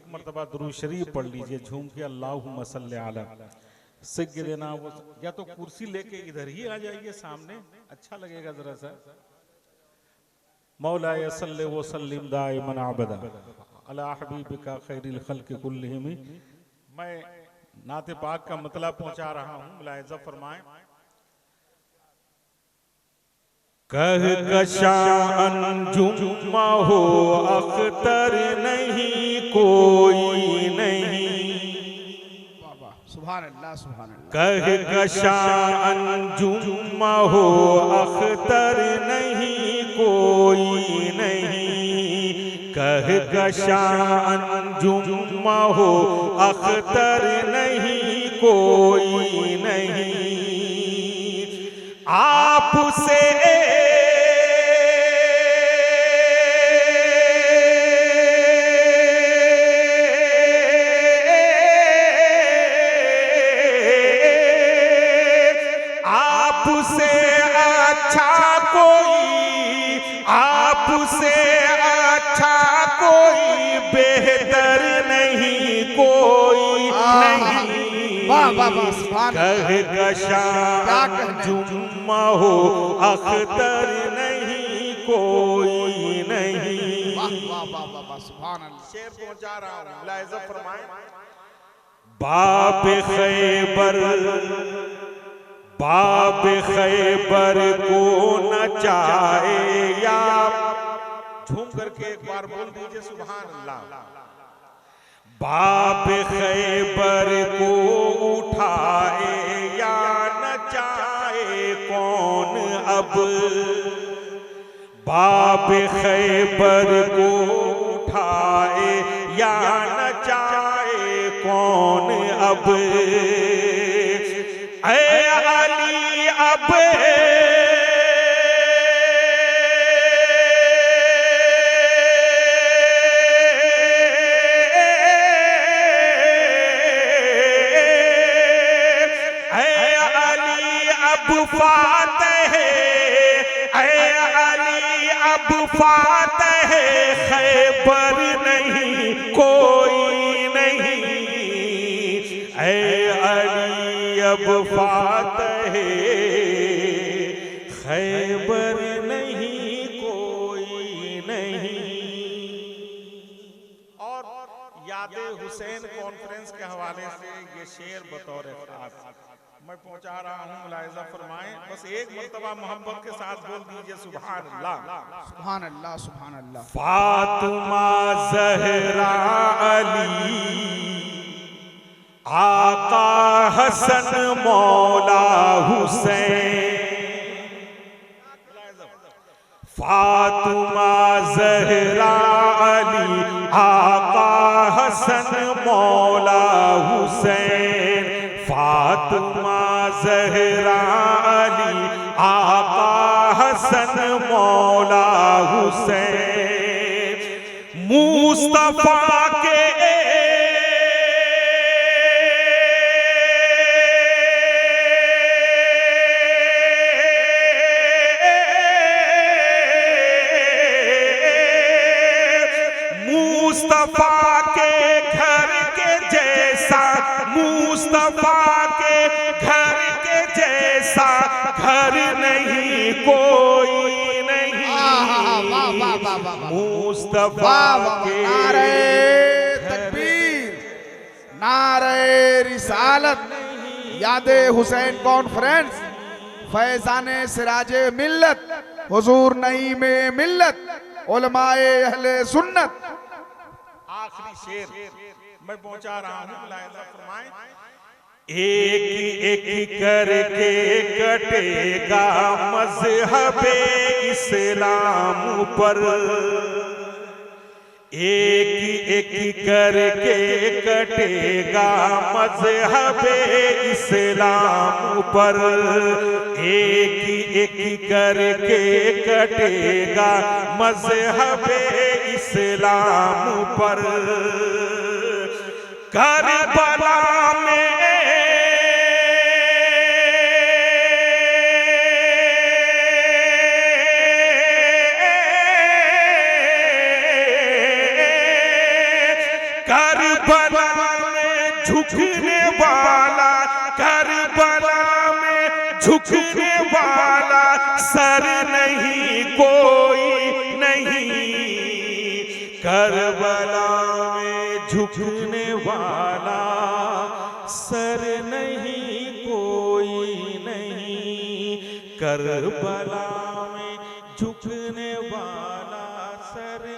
मरतबा दुरूद शरीफ पढ़ लीजिए झूम के, अल्लाहुम्मा सल्ली अला। सिख देना वो, या तो कुर्सी लेके इधर ही आ जाइए सामने, अच्छा लगेगा जरा सा। मौलाए सल्ले व सल्लिम दाइमन अबदा अला हबीबिका खैरिल खल्क़ि कुल्लिहिम। मैं नाते पाक का मतलब पहुंचा रहा हूं, मुलाहिज़ा फरमाएं। कह कशा अंजुम हो अख्तर नहीं कोई नहीं, सुभान अल्लाह सुभान अल्लाह। कह कशा अंजुम हो अख्तर नहीं कोई नहीं, कह कशा अंजुम हो अख्तर नहीं कोई नहीं, आपसे आपसे अच्छा कोई बेहतर नहीं कोई नहीं, कह कशा जुम्मा हो अख्तर नहीं कोई नहीं। शेर पहुंचा रहा हूं, मुलाहिज़ा फरमाएं। बाब खैबर, बाब खैबर को नचाए या, झूम करके एक बार बोल दीजिए सुभान अल्लाह। बाब खैबर को उठाए या नचाए कौन अब, बाब खैबर को उठाए या नचाए कौन अब, ऐ अली अब फातह, ऐ अली अब फातह खैबर नहीं कोई नहीं, ऐ अली अब फातह खैबर नहीं कोई नहीं। और यादे हुसैन कॉन्फ्रेंस के हवाले से ये शेर बतौर खास मैं पहुंचा रहा हूं, मुलाहिज़ा फरमाएं। बस एक मर्तबा मोहब्बत के साथ बोल दीजिए सुभान अल्लाह सुभान अल्लाह सुभान अल्लाह। फातिमा ज़हरा अली आका हसन मौला हुसैन, फातिमा ज़हरा अली आका हसन मौला हुसैन, फातिमा ज़हरा अली आका हसन मौला हुसैन, मुस्तफा के मुस्तफा के घर के जैसा, मुस्तफा के घर के जैसा घर नहीं कोई नहीं, मुस्तफा के नारे तकबीर, नारे रिसालत, यादे हुसैन कॉन्फ्रेंस, फैजाने सिराजे मिल्लत, हुजूर नई में मिल्लत, उलमाए अहले सुन्नत। आखिरी शेर मैं पहुंचा रहा हूं, मुलाहिज़ा फरमाएं। एक एक करके कटेगा मज़हबे इस्लाम पर, एक एक करके कटेगा मज़हबे इस्लाम पर, एक एक करके कटेगा मज़हबे इस्लाम पर, करबला में कर झुकने वाला, करबला में झुकने वाला सर नहीं कोई नहीं, करबला में झुकने वाला सर नहीं कोई नहीं, करबला में झुकने वाला सर